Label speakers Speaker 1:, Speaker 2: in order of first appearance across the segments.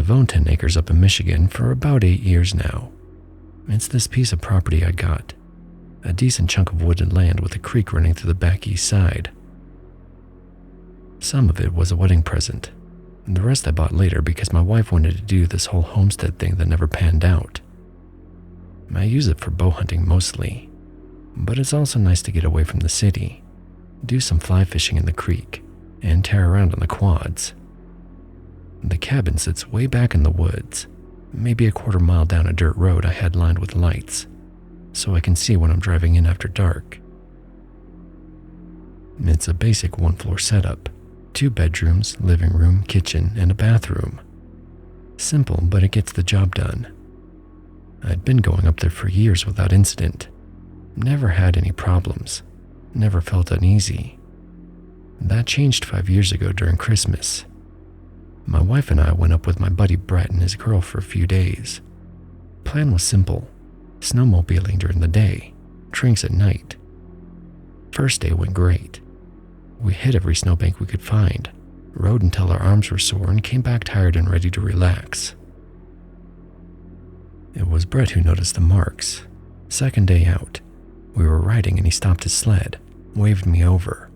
Speaker 1: I've owned 10 acres up in Michigan for about 8 years now. It's this piece of property I got, a decent chunk of wooded land with a creek running through the back east side. Some of it was a wedding present, and the rest I bought later because my wife wanted to do this whole homestead thing that never panned out. I use it for bow hunting mostly, but it's also nice to get away from the city, do some fly fishing in the creek, and tear around on the quads. The cabin sits way back in the woods, maybe a quarter mile down a dirt road I had lined with lights, so I can see when I'm driving in after dark. It's a basic one-floor setup, 2 bedrooms, living room, kitchen, and a bathroom. Simple, but it gets the job done. I'd been going up there for years without incident, never had any problems, never felt uneasy. That changed 5 years ago during Christmas. My wife and I went up with my buddy Brett and his girl for a few days. Plan was simple: snowmobiling during the day, drinks at night. First day went great. We hit every snowbank we could find, rode until our arms were sore, and came back tired and ready to relax. It was Brett who noticed the marks. Second day out, we were riding and he stopped his sled, waved me over.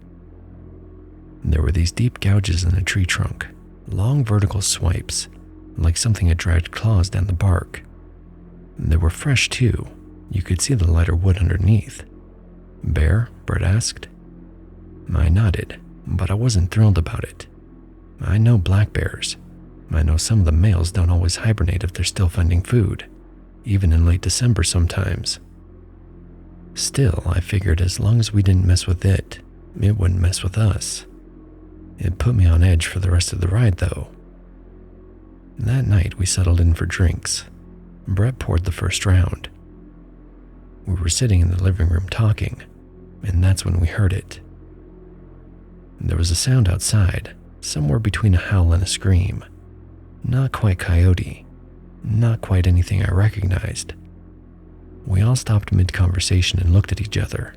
Speaker 1: There were these deep gouges in the tree trunk, long vertical swipes, like something had dragged claws down the bark. They were fresh too. You could see the lighter wood underneath. "Bear?" Brett asked. I nodded, but I wasn't thrilled about it. I know black bears. I know some of the males don't always hibernate if they're still finding food, even in late December sometimes. Still, I figured as long as we didn't mess with it, it wouldn't mess with us. It put me on edge for the rest of the ride, though. That night, we settled in for drinks. Brett poured the first round. We were sitting in the living room talking, and that's when we heard it. There was a sound outside, somewhere between a howl and a scream. Not quite coyote, not quite anything I recognized. We all stopped mid-conversation and looked at each other.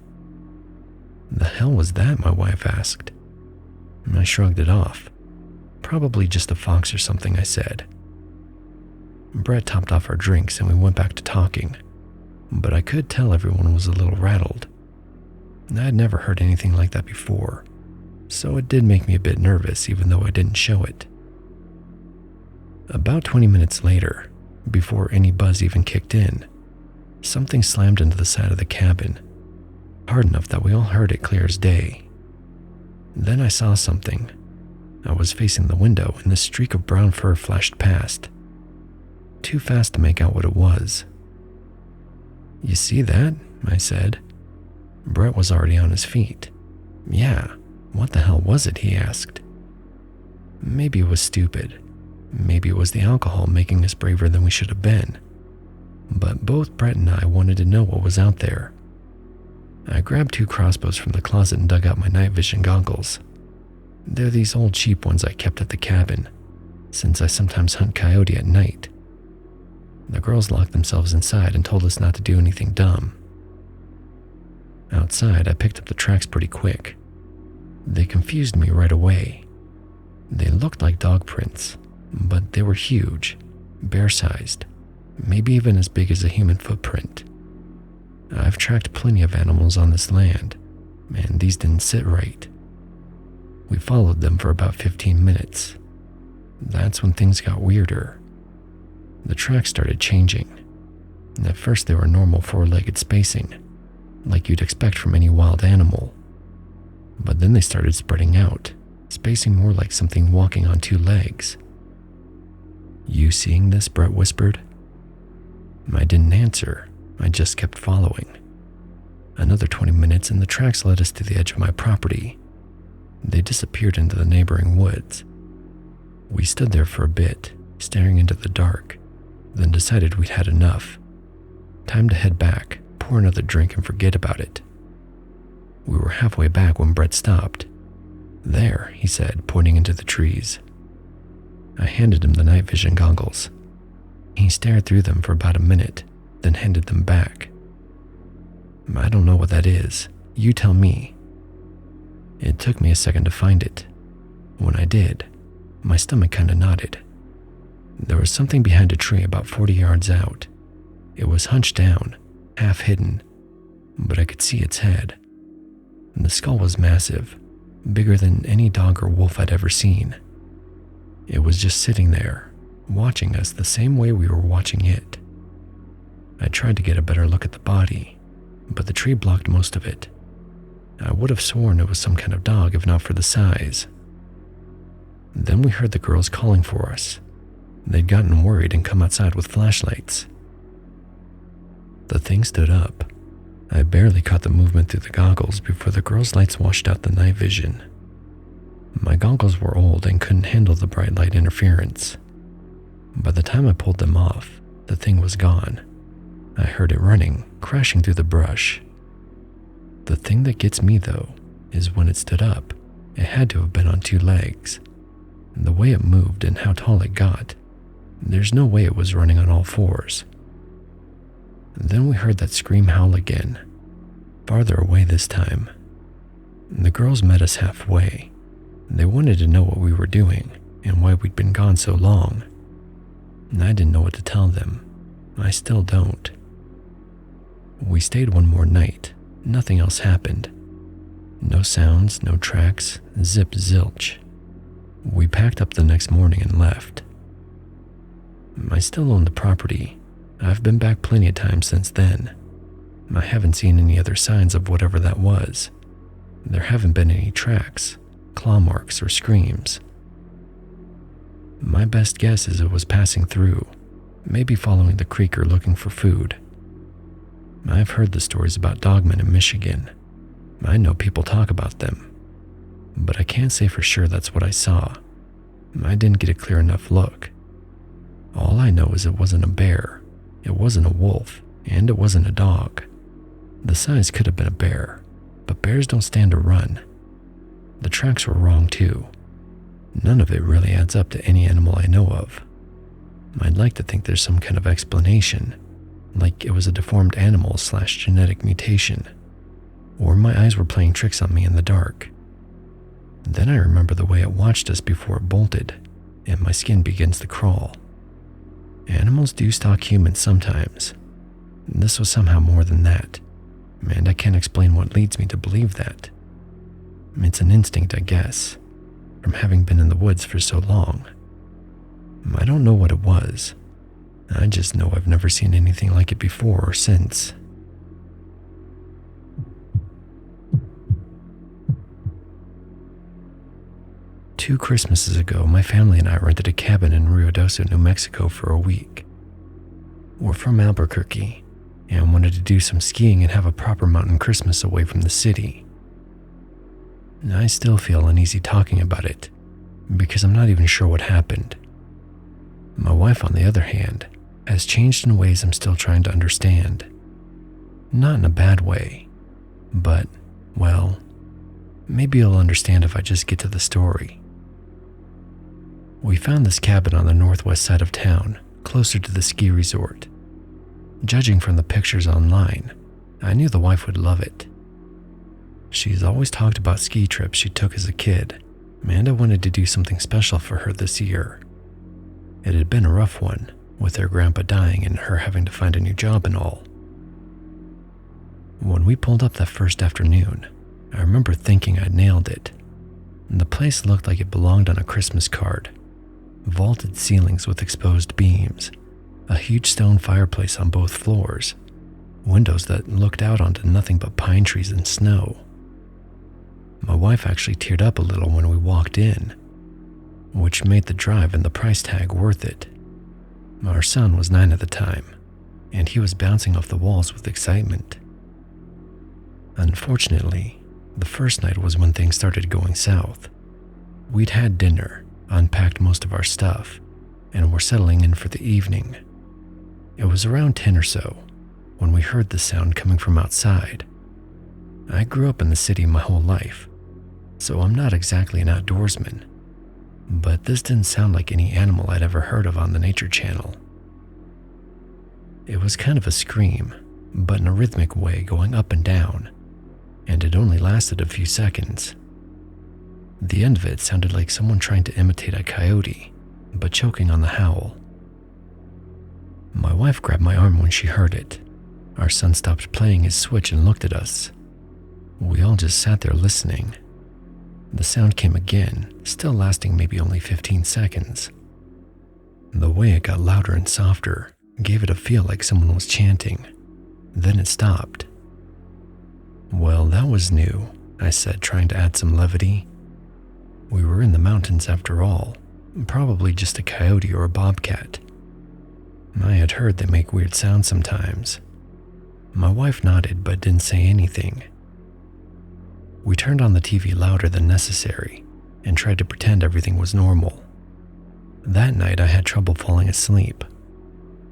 Speaker 1: "The hell was that?" my wife asked. I shrugged it off. "Probably just a fox or something," I said. Brett topped off our drinks and we went back to talking, but I could tell everyone was a little rattled. I had never heard anything like that before, so it did make me a bit nervous even though I didn't show it. About 20 minutes later, before any buzz even kicked in, something slammed into the side of the cabin, hard enough that we all heard it clear as day. Then I saw something. I was facing the window and the streak of brown fur flashed past. Too fast to make out what it was. "You see that?" I said. Brett was already on his feet. "Yeah, what the hell was it?" he asked. Maybe it was stupid. Maybe it was the alcohol making us braver than we should have been. But both Brett and I wanted to know what was out there. I grabbed 2 crossbows from the closet and dug out my night vision goggles. They're these old cheap ones I kept at the cabin, since I sometimes hunt coyote at night. The girls locked themselves inside and told us not to do anything dumb. Outside, I picked up the tracks pretty quick. They confused me right away. They looked like dog prints, but they were huge, bear-sized, maybe even as big as a human footprint. I've tracked plenty of animals on this land, and these didn't sit right. We followed them for about 15 minutes. That's when things got weirder. The tracks started changing. At first they were normal 4-legged spacing, like you'd expect from any wild animal. But then they started spreading out, spacing more like something walking on 2 legs. "You seeing this?" Brett whispered. I didn't answer. I just kept following. Another 20 minutes and the tracks led us to the edge of my property. They disappeared into the neighboring woods. We stood there for a bit, staring into the dark, then decided we'd had enough. Time to head back, pour another drink and forget about it. We were halfway back when Brett stopped. "There," he said, pointing into the trees. I handed him the night vision goggles. He stared through them for about a minute, then handed them back. "I don't know what that is. You tell me." It took me a second to find it. When I did, my stomach kinda knotted. There was something behind a tree about 40 yards out. It was hunched down, half hidden, but I could see its head. The skull was massive, bigger than any dog or wolf I'd ever seen. It was just sitting there, watching us the same way we were watching it. I tried to get a better look at the body, but the tree blocked most of it. I would have sworn it was some kind of dog if not for the size. Then we heard the girls calling for us. They'd gotten worried and come outside with flashlights. The thing stood up. I barely caught the movement through the goggles before the girls' lights washed out the night vision. My goggles were old and couldn't handle the bright light interference. By the time I pulled them off, the thing was gone. I heard it running, crashing through the brush. The thing that gets me, though, is when it stood up, it had to have been on 2 legs. The way it moved and how tall it got, there's no way it was running on all 4s. Then we heard that scream howl again, farther away this time. The girls met us halfway. They wanted to know what we were doing and why we'd been gone so long. I didn't know what to tell them. I still don't. We stayed one more night. Nothing else happened. No sounds, no tracks, zip zilch. We packed up the next morning and left. I still own the property. I've been back plenty of times since then. I haven't seen any other signs of whatever that was. There haven't been any tracks, claw marks, or screams. My best guess is it was passing through, maybe following the creek or looking for food. I've heard the stories about Dogman in Michigan. I know people talk about them, but I can't say for sure that's what I saw. I didn't get a clear enough look. All I know is it wasn't a bear, it wasn't a wolf, and it wasn't a dog. The size could have been a bear, but bears don't stand to run. The tracks were wrong too. None of it really adds up to any animal I know of. I'd like to think there's some kind of explanation, like it was a deformed animal / genetic mutation, or my eyes were playing tricks on me in the dark. Then I remember the way it watched us before it bolted, and my skin begins to crawl. Animals do stalk humans sometimes. This was somehow more than that, and I can't explain what leads me to believe that. It's an instinct, I guess, from having been in the woods for so long. I don't know what it was. I just know I've never seen anything like it before or since. Two Christmases ago, my family and I rented a cabin in Ruidoso, New Mexico for a week. We're from Albuquerque and wanted to do some skiing and have a proper mountain Christmas away from the city. I still feel uneasy talking about it because I'm not even sure what happened. My wife, on the other hand, has changed in ways I'm still trying to understand. Not in a bad way, but, well, maybe you'll understand if I just get to the story. We found this cabin on the northwest side of town, closer to the ski resort. Judging from the pictures online, I knew the wife would love it. She's always talked about ski trips she took as a kid, and I wanted to do something special for her this year. It had been a rough one, with her grandpa dying and her having to find a new job and all. When we pulled up that first afternoon, I remember thinking I'd nailed it. The place looked like it belonged on a Christmas card. Vaulted ceilings with exposed beams, a huge stone fireplace on both floors, windows that looked out onto nothing but pine trees and snow. My wife actually teared up a little when we walked in, which made the drive and the price tag worth it. Our son was 9 at the time, and he was bouncing off the walls with excitement. Unfortunately, the first night was when things started going south. We'd had dinner, unpacked most of our stuff, and were settling in for the evening. It was around 10 or so when we heard the sound coming from outside. I grew up in the city my whole life, so I'm not exactly an outdoorsman, but this didn't sound like any animal I'd ever heard of on the Nature Channel. It was kind of a scream, but in a rhythmic way going up and down, and it only lasted a few seconds. The end of it sounded like someone trying to imitate a coyote, but choking on the howl, My wife grabbed my arm when she heard it. Our son stopped playing his Switch and looked at us. We all just sat there listening. The sound came again, still lasting maybe only 15 seconds. The way it got louder and softer gave it a feel like someone was chanting. Then it stopped. "Well, that was new," I said, trying to add some levity. "We were in the mountains after all, probably just a coyote or a bobcat. I had heard they make weird sounds sometimes." My wife nodded but didn't say anything. We turned on the TV louder than necessary and tried to pretend everything was normal. That night I had trouble falling asleep.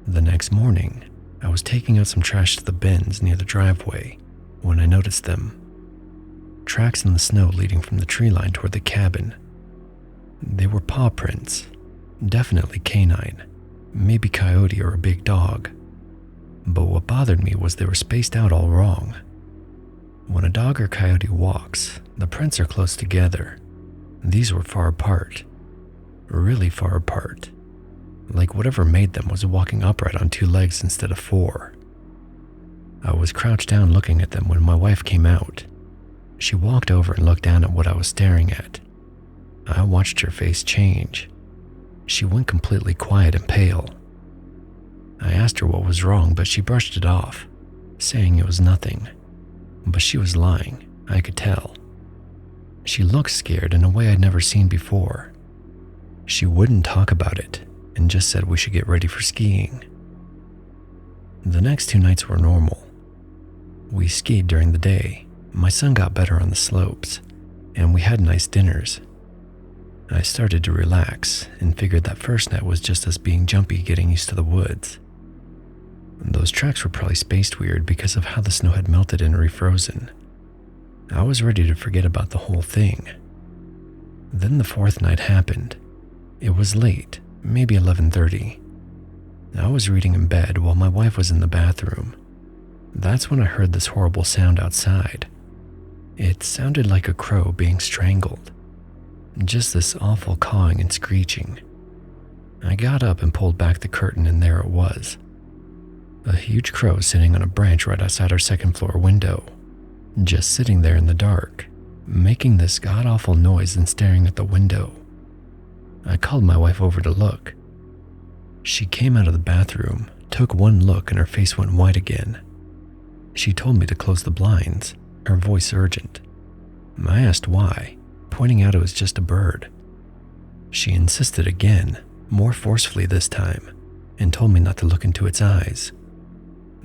Speaker 1: The next morning, I was taking out some trash to the bins near the driveway when I noticed them. Tracks in the snow leading from the tree line toward the cabin. They were paw prints, definitely canine, maybe coyote or a big dog. But what bothered me was they were spaced out all wrong. When a dog or coyote walks, the prints are close together. These were far apart, really far apart, like whatever made them was walking upright on 2 legs instead of 4. I was crouched down looking at them when my wife came out. She walked over and looked down at what I was staring at. I watched her face change. She went completely quiet and pale. I asked her what was wrong, but she brushed it off, saying it was nothing. But she was lying, I could tell. She looked scared in a way I'd never seen before. She wouldn't talk about it and just said we should get ready for skiing. The next 2 nights were normal. We skied during the day. My son got better on the slopes, and we had nice dinners. I started to relax and figured that first night was just us being jumpy getting used to the woods. Those tracks were probably spaced weird because of how the snow had melted and refrozen. I was ready to forget about the whole thing. Then the 4th night happened. It was late, maybe 11:30. I was reading in bed while my wife was in the bathroom. That's when I heard this horrible sound outside. It sounded like a crow being strangled. Just this awful cawing and screeching. I got up and pulled back the curtain, and there it was. A huge crow sitting on a branch right outside our 2nd floor window, just sitting there in the dark, making this god-awful noise and staring at the window. I called my wife over to look. She came out of the bathroom, took one look, and her face went white again. She told me to close the blinds, her voice urgent. I asked why, pointing out it was just a bird. She insisted again, more forcefully this time, and told me not to look into its eyes.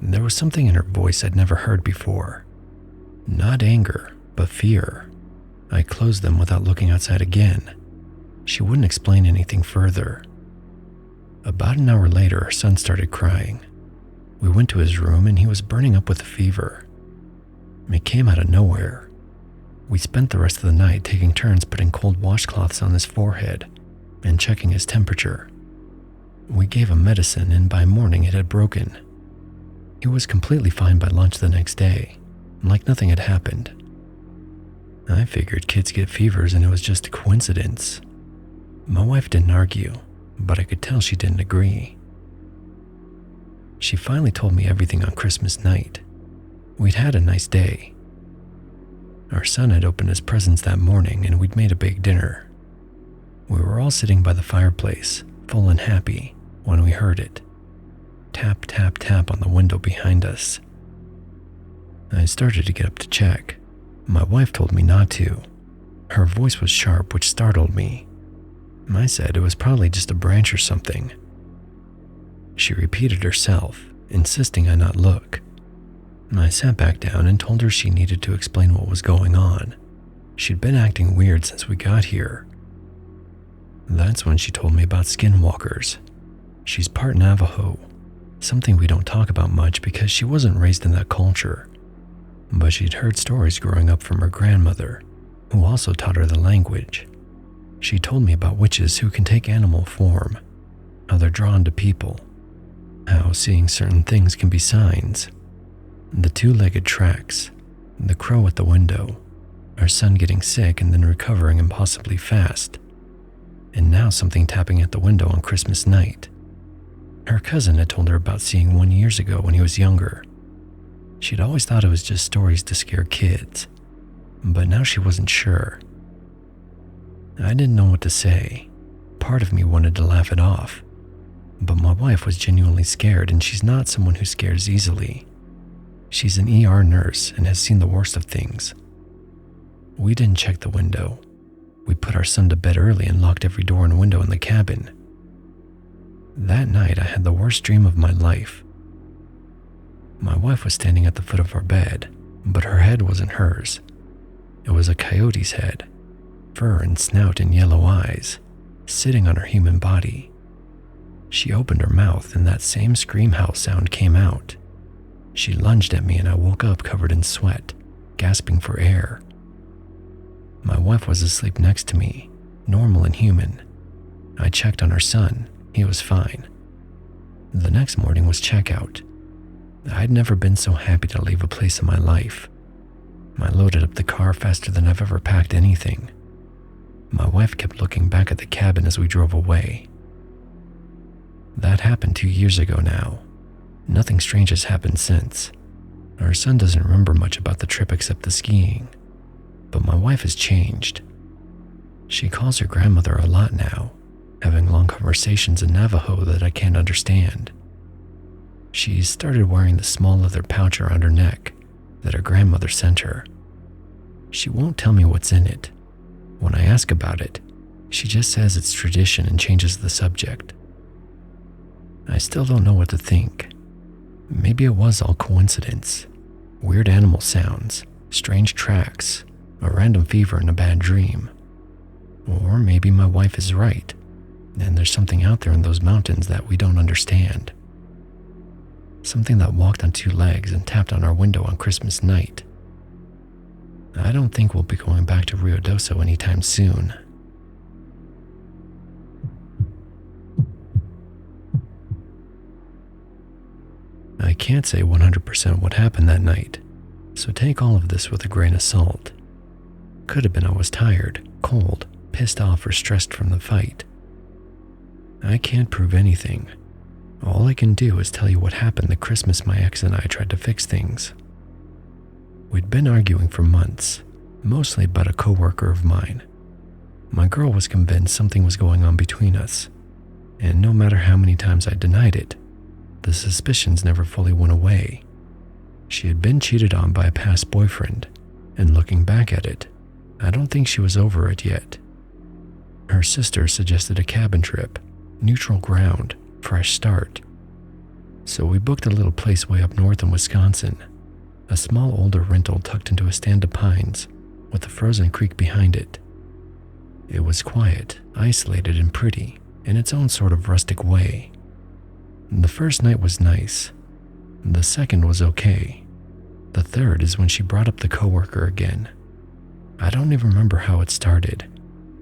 Speaker 1: There was something in her voice I'd never heard before. Not anger, but fear. I closed them without looking outside again. She wouldn't explain anything further. About an hour later, our son started crying. We went to his room and he was burning up with a fever. It came out of nowhere. We spent the rest of the night taking turns putting cold washcloths on his forehead and checking his temperature. We gave him medicine, and by morning it had broken. He was completely fine by lunch the next day, like nothing had happened. I figured kids get fevers and it was just a coincidence. My wife didn't argue, but I could tell she didn't agree. She finally told me everything on Christmas night. We'd had a nice day. Our son had opened his presents that morning and we'd made a big dinner. We were all sitting by the fireplace, full and happy, when we heard it. Tap, tap, tap on the window behind us. I started to get up to check. My wife told me not to. Her voice was sharp, which startled me. I said it was probably just a branch or something. She repeated herself, insisting I not look. I sat back down and told her she needed to explain what was going on. She'd been acting weird since we got here. That's when she told me about skinwalkers. She's part Navajo, something we don't talk about much because she wasn't raised in that culture. But she'd heard stories growing up from her grandmother, who also taught her the language. She told me about witches who can take animal form, how they're drawn to people, how seeing certain things can be signs. The 2-legged tracks, the crow at the window, our son getting sick and then recovering impossibly fast, and now something tapping at the window on Christmas night. Her cousin had told her about seeing one years ago when he was younger. She'd always thought it was just stories to scare kids, but now she wasn't sure. I didn't know what to say. Part of me wanted to laugh it off, but my wife was genuinely scared, and she's not someone who scares easily. She's an ER nurse and has seen the worst of things. We didn't check the window. We put our son to bed early and locked every door and window in the cabin. That night, I had the worst dream of my life. My wife was standing at the foot of our bed, but her head wasn't hers. It was a coyote's head, fur and snout and yellow eyes, sitting on her human body. She opened her mouth and that same scream howl sound came out. She lunged at me and I woke up covered in sweat, gasping for air. My wife was asleep next to me, normal and human. I checked on her son. He was fine. The next morning was checkout. I'd never been so happy to leave a place in my life. I loaded up the car faster than I've ever packed anything. My wife kept looking back at the cabin as we drove away. That happened 2 years ago now. Nothing strange has happened since. Our son doesn't remember much about the trip except the skiing. But my wife has changed. She calls her grandmother a lot now, having long conversations in Navajo that I can't understand. She's started wearing the small leather pouch around her neck that her grandmother sent her. She won't tell me what's in it. When I ask about it, she just says it's tradition and changes the subject. I still don't know what to think. Maybe it was all coincidence. Weird animal sounds, strange tracks, a random fever and a bad dream. Or maybe my wife is right, and there's something out there in those mountains that we don't understand. Something that walked on 2 legs and tapped on our window on Christmas night. I don't think we'll be going back to Ruidoso anytime soon. I can't say 100% what happened that night, so take all of this with a grain of salt. Could have been I was tired, cold, pissed off, or stressed from the fight. I can't prove anything. All I can do is tell you what happened the Christmas my ex and I tried to fix things. We'd been arguing for months, mostly about a coworker of mine. My girl was convinced something was going on between us, and no matter how many times I denied it, the suspicions never fully went away. She had been cheated on by a past boyfriend, and looking back at it, I don't think she was over it yet. Her sister suggested a cabin trip, neutral ground, fresh start. So we booked a little place way up north in Wisconsin, a small older rental tucked into a stand of pines with a frozen creek behind it. It was quiet, isolated, and pretty in its own sort of rustic way. The first night was nice. The second was okay. The third is when she brought up the coworker again. I don't even remember how it started.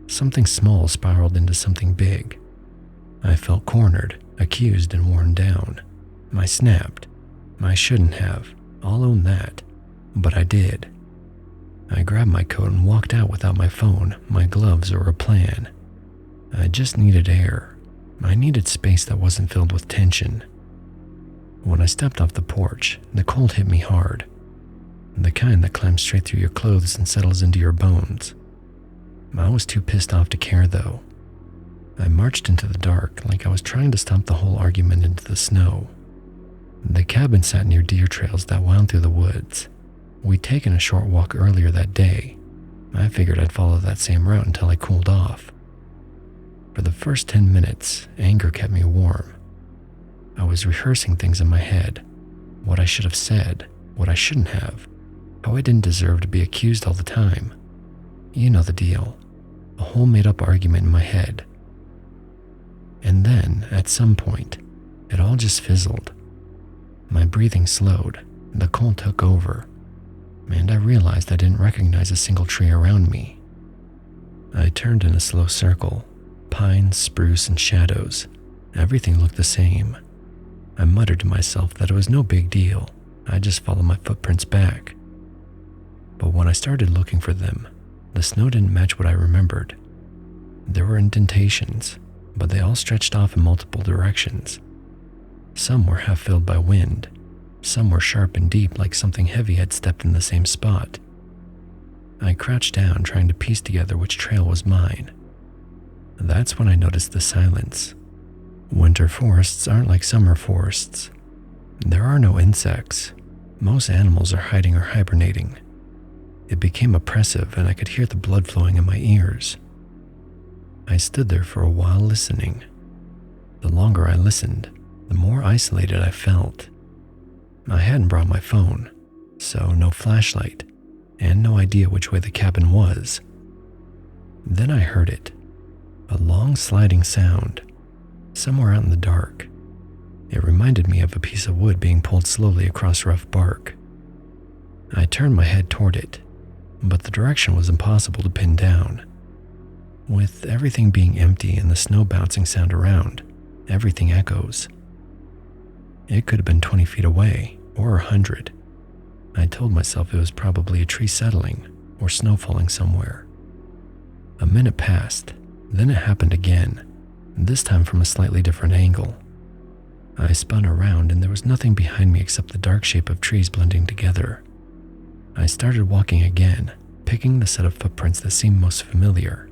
Speaker 1: Something small spiraled into something big. I felt cornered, accused, and worn down. I snapped. I shouldn't have. I'll own that. But I did. I grabbed my coat and walked out without my phone, my gloves, or a plan. I just needed air. I needed space that wasn't filled with tension. When I stepped off the porch, the cold hit me hard. The kind that climbs straight through your clothes and settles into your bones. I was too pissed off to care, though. I marched into the dark like I was trying to stomp the whole argument into the snow. The cabin sat near deer trails that wound through the woods. We'd taken a short walk earlier that day. I figured I'd follow that same route until I cooled off. For the first 10 minutes, anger kept me warm. I was rehearsing things in my head. What I should have said, what I shouldn't have, how I didn't deserve to be accused all the time. You know the deal. A whole made-up argument in my head. And then, at some point, it all just fizzled. My breathing slowed, the cold took over, and I realized I didn't recognize a single tree around me. I turned in a slow circle. Pines, spruce, and shadows. Everything looked the same. I muttered to myself that it was no big deal. I'd just follow my footprints back. But when I started looking for them, the snow didn't match what I remembered. There were indentations, but they all stretched off in multiple directions. Some were half filled by wind. Some were sharp and deep, like something heavy had stepped in the same spot. I crouched down, trying to piece together which trail was mine. That's when I noticed the silence. Winter forests aren't like summer forests. There are no insects. Most animals are hiding or hibernating. It became oppressive, and I could hear the blood flowing in my ears. I stood there for a while listening. The longer I listened, the more isolated I felt. I hadn't brought my phone, so no flashlight, and no idea which way the cabin was. Then I heard it, a long sliding sound, somewhere out in the dark. It reminded me of a piece of wood being pulled slowly across rough bark. I turned my head toward it, but the direction was impossible to pin down. With everything being empty and the snow bouncing sound around, everything echoes. It could have been 20 feet away, or 100. I told myself it was probably a tree settling, or snow falling somewhere. A minute passed, then it happened again, this time from a slightly different angle. I spun around and there was nothing behind me except the dark shape of trees blending together. I started walking again, picking the set of footprints that seemed most familiar.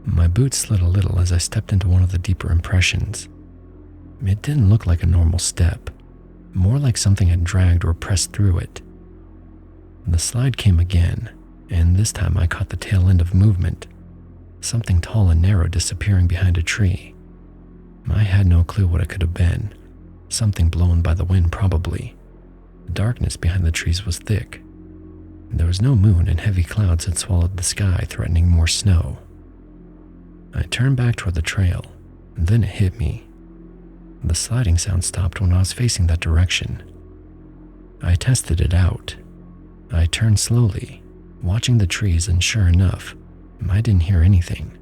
Speaker 1: My boots slid a little as I stepped into one of the deeper impressions. It didn't look like a normal step, more like something had dragged or pressed through it. The slide came again, and this time I caught the tail end of movement, something tall and narrow disappearing behind a tree. I had no clue what it could have been, something blown by the wind probably. The darkness behind the trees was thick. There was no moon and heavy clouds had swallowed the sky, threatening more snow. I turned back toward the trail, and then it hit me. The sliding sound stopped when I was facing that direction. I tested it out. I turned slowly, watching the trees, and sure enough, I didn't hear anything.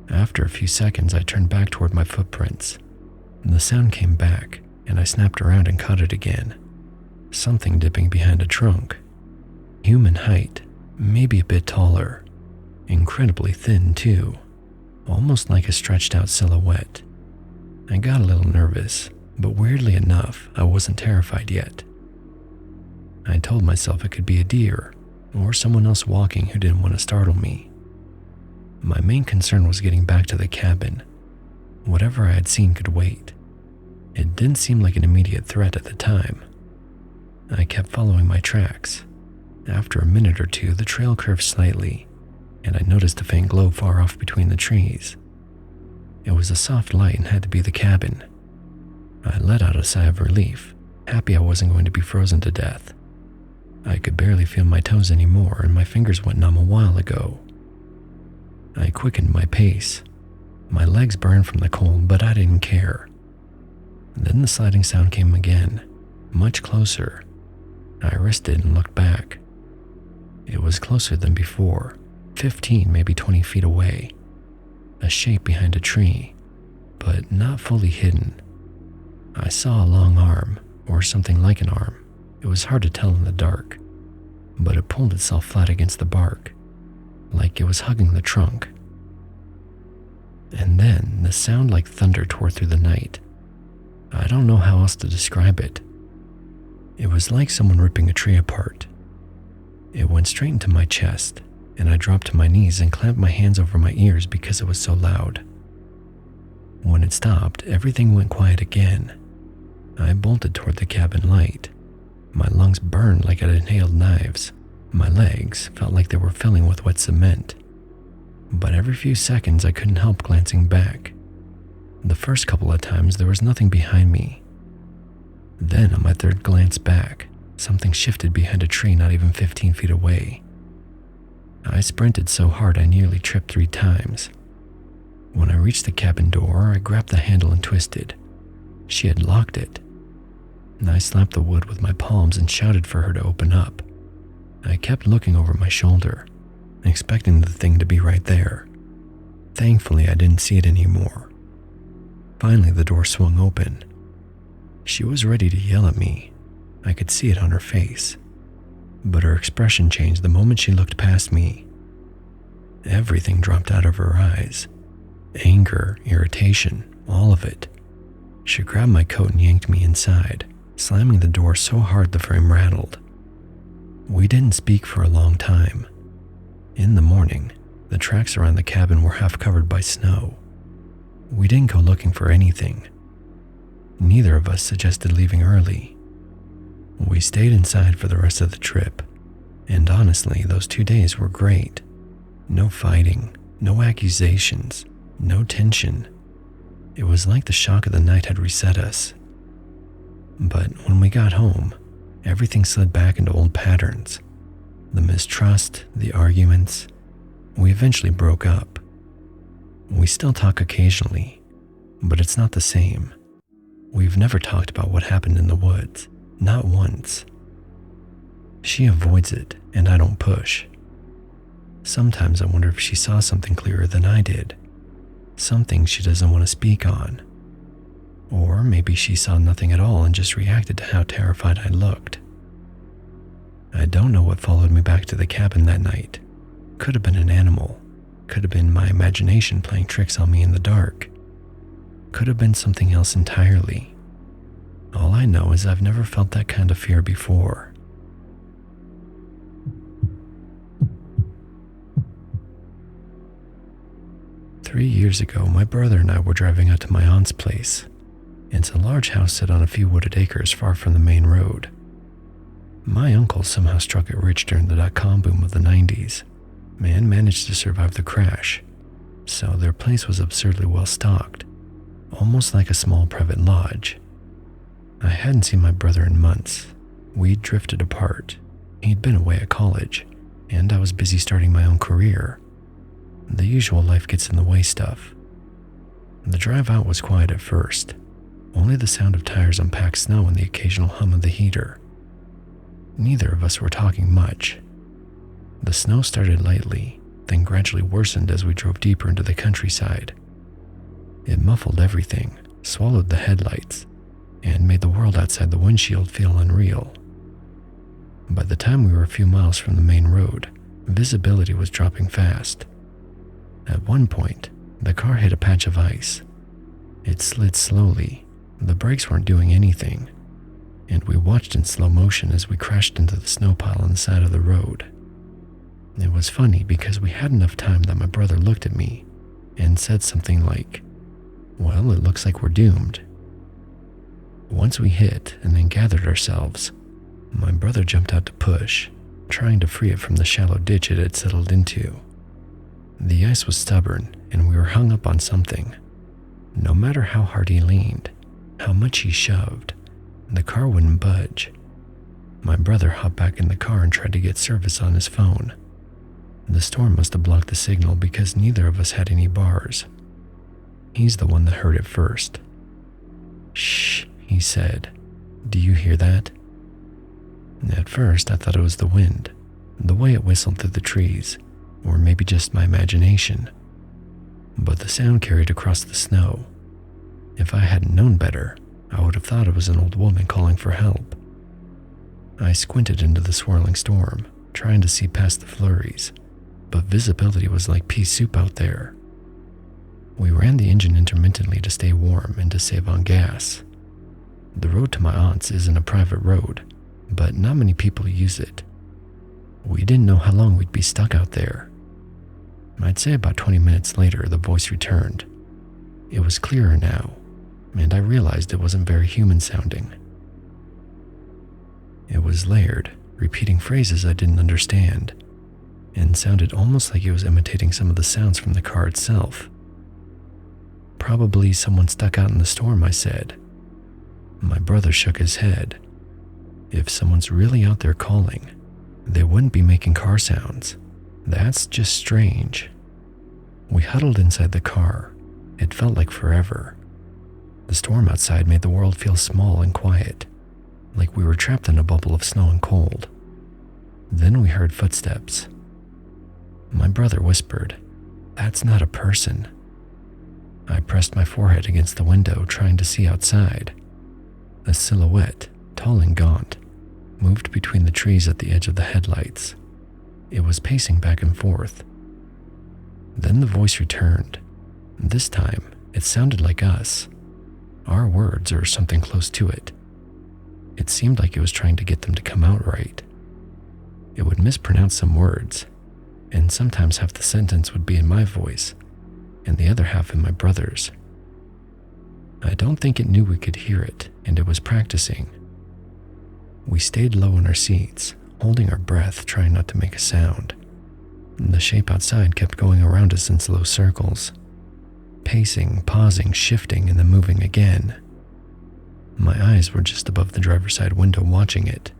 Speaker 1: After a few seconds, I turned back toward my footprints. The sound came back, and I snapped around and caught it again. Something dipping behind a trunk. Human height, maybe a bit taller. Incredibly thin, too. Almost like a stretched out silhouette. I got a little nervous, but weirdly enough, I wasn't terrified yet. I told myself it could be a deer, or someone else walking who didn't want to startle me. My main concern was getting back to the cabin. Whatever I had seen could wait. It didn't seem like an immediate threat at the time. I kept following my tracks. After a minute or two, the trail curved slightly, and I noticed a faint glow far off between the trees. It was a soft light and had to be the cabin. I let out a sigh of relief, happy I wasn't going to be frozen to death. I could barely feel my toes anymore, and my fingers went numb a while ago. I quickened my pace. My legs burned from the cold, but I didn't care. Then the sliding sound came again, much closer. I rested and looked back. It was closer than before, 15, maybe 20 feet away. A shape behind a tree, but not fully hidden. I saw a long arm, or something like an arm. It was hard to tell in the dark, but it pulled itself flat against the bark, like it was hugging the trunk. And then the sound like thunder tore through the night. I don't know how else to describe it. It was like someone ripping a tree apart. It went straight into my chest, and I dropped to my knees and clamped my hands over my ears because it was so loud. When it stopped, everything went quiet again. I bolted toward the cabin light. My lungs burned like I'd inhaled knives. My legs felt like they were filling with wet cement. But every few seconds I couldn't help glancing back. The first couple of times there was nothing behind me. Then on my third glance back, something shifted behind a tree not even 15 feet away. I sprinted so hard I nearly tripped 3 times. When I reached the cabin door, I grabbed the handle and twisted. She had locked it. I slapped the wood with my palms and shouted for her to open up. I kept looking over my shoulder, expecting the thing to be right there. Thankfully, I didn't see it anymore. Finally, the door swung open. She was ready to yell at me. I could see it on her face. But her expression changed the moment she looked past me. Everything dropped out of her eyes. Anger, irritation, all of it. She grabbed my coat and yanked me inside, slamming the door so hard the frame rattled. We didn't speak for a long time. In the morning, the tracks around the cabin were half covered by snow. We didn't go looking for anything. Neither of us suggested leaving early. We stayed inside for the rest of the trip, and honestly, those 2 days were great. No fighting, no accusations, no tension. It was like the shock of the night had reset us. But when we got home, everything slid back into old patterns. The mistrust, the arguments. We eventually broke up. We still talk occasionally, but it's not the same. We've never talked about what happened in the woods, not once. She avoids it, and I don't push. Sometimes I wonder if she saw something clearer than I did, something she doesn't want to speak on. Or maybe she saw nothing at all and just reacted to how terrified I looked. I don't know what followed me back to the cabin that night. Could have been an animal. Could have been my imagination playing tricks on me in the dark. Could have been something else entirely. All I know is I've never felt that kind of fear before. Three years ago, my brother and I were driving out to my aunt's place. It's a large house set on a few wooded acres far from the main road. My uncle somehow struck it rich during the dot-com boom of the 90s and managed to survive the crash, so their place was absurdly well stocked, almost like a small private lodge. I hadn't seen my brother in months. We'd drifted apart. He'd been away at college, and I was busy starting my own career. The usual life gets in the way stuff. The drive out was quiet at first, only the sound of tires on packed snow and the occasional hum of the heater. Neither of us were talking much. The snow started lightly, then gradually worsened as we drove deeper into the countryside. It muffled everything, swallowed the headlights, and made the world outside the windshield feel unreal. By the time we were a few miles from the main road, visibility was dropping fast. At one point, the car hit a patch of ice. It slid slowly. The brakes weren't doing anything, and we watched in slow motion as we crashed into the snow pile on the side of the road. It was funny because we had enough time that my brother looked at me and said something like, "Well, it looks like we're doomed." Once we hit and then gathered ourselves, my brother jumped out to push, trying to free it from the shallow ditch it had settled into. The ice was stubborn, and we were hung up on something. No matter how hard he leaned, how much he shoved, the car wouldn't budge. My brother hopped back in the car and tried to get service on his phone. The storm must have blocked the signal because neither of us had any bars. He's the one that heard it first. "Shh," he said. "Do you hear that?" At first, I thought it was the wind, the way it whistled through the trees, or maybe just my imagination. But the sound carried across the snow. If I hadn't known better, I would have thought it was an old woman calling for help. I squinted into the swirling storm, trying to see past the flurries, but visibility was like pea soup out there. We ran the engine intermittently to stay warm and to save on gas. The road to my aunt's isn't a private road, but not many people use it. We didn't know how long we'd be stuck out there. I'd say about 20 minutes later, the voice returned. It was clearer now, and I realized it wasn't very human sounding. It was layered, repeating phrases I didn't understand, and sounded almost like it was imitating some of the sounds from the car itself. "Probably someone stuck out in the storm," I said. My brother shook his head. "If someone's really out there calling, they wouldn't be making car sounds. That's just strange." We huddled inside the car. It felt like forever. The storm outside made the world feel small and quiet, like we were trapped in a bubble of snow and cold. Then we heard footsteps. My brother whispered, "That's not a person." I pressed my forehead against the window, trying to see outside. A silhouette, tall and gaunt, moved between the trees at the edge of the headlights. It was pacing back and forth. Then the voice returned. This time, it sounded like us. our words or something close to it. It seemed like it was trying to get them to come out right. It would mispronounce some words, and sometimes half the sentence would be in my voice, and the other half in my brother's. I don't think it knew we could hear it, and it was practicing. We stayed low in our seats, holding our breath, trying not to make a sound. The shape outside kept going around us in slow circles, pacing, pausing, shifting, and then moving again. My eyes were just above the driver's side window watching it,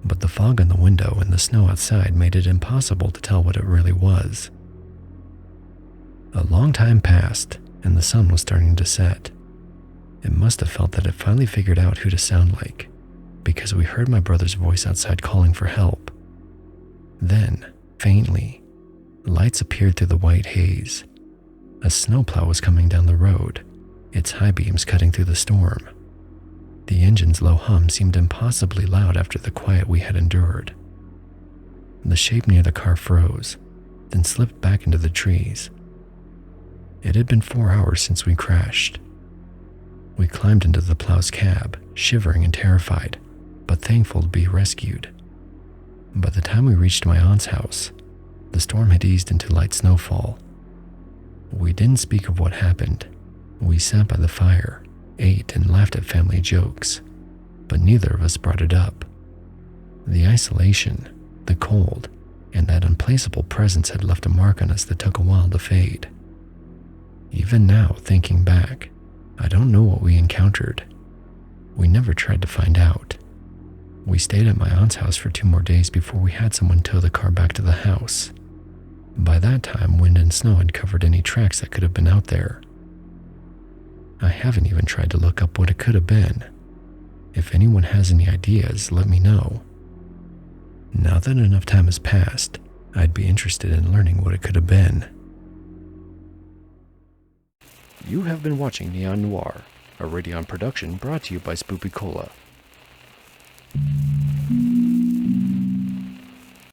Speaker 1: but the fog on the window and the snow outside made it impossible to tell what it really was. A long time passed, and the sun was starting to set. It must have felt that it finally figured out who to sound like, because we heard my brother's voice outside calling for help. Then, faintly, lights appeared through the white haze. A snowplow was coming down the road, its high beams cutting through the storm. The engine's low hum seemed impossibly loud after the quiet we had endured. The shape near the car froze, then slipped back into the trees. It had been 4 hours since we crashed. We climbed into the plow's cab, shivering and terrified, but thankful to be rescued. By the time we reached my aunt's house, the storm had eased into light snowfall. We didn't speak of what happened. We sat by the fire, ate, and laughed at family jokes, but neither of us brought it up. The isolation, the cold, and that unplaceable presence had left a mark on us that took a while to fade. Even now, thinking back, I don't know what we encountered. We never tried to find out. We stayed at my aunt's house for 2 more days before we had someone tow the car back to the house. By that time, wind and snow had covered any tracks that could have been out there. I haven't even tried to look up what it could have been. If anyone has any ideas, let me know. Now that enough time has passed, I'd be interested in learning what it could have been. You have been watching Neon Noir, a Radion production brought to you by Spoopy Cola.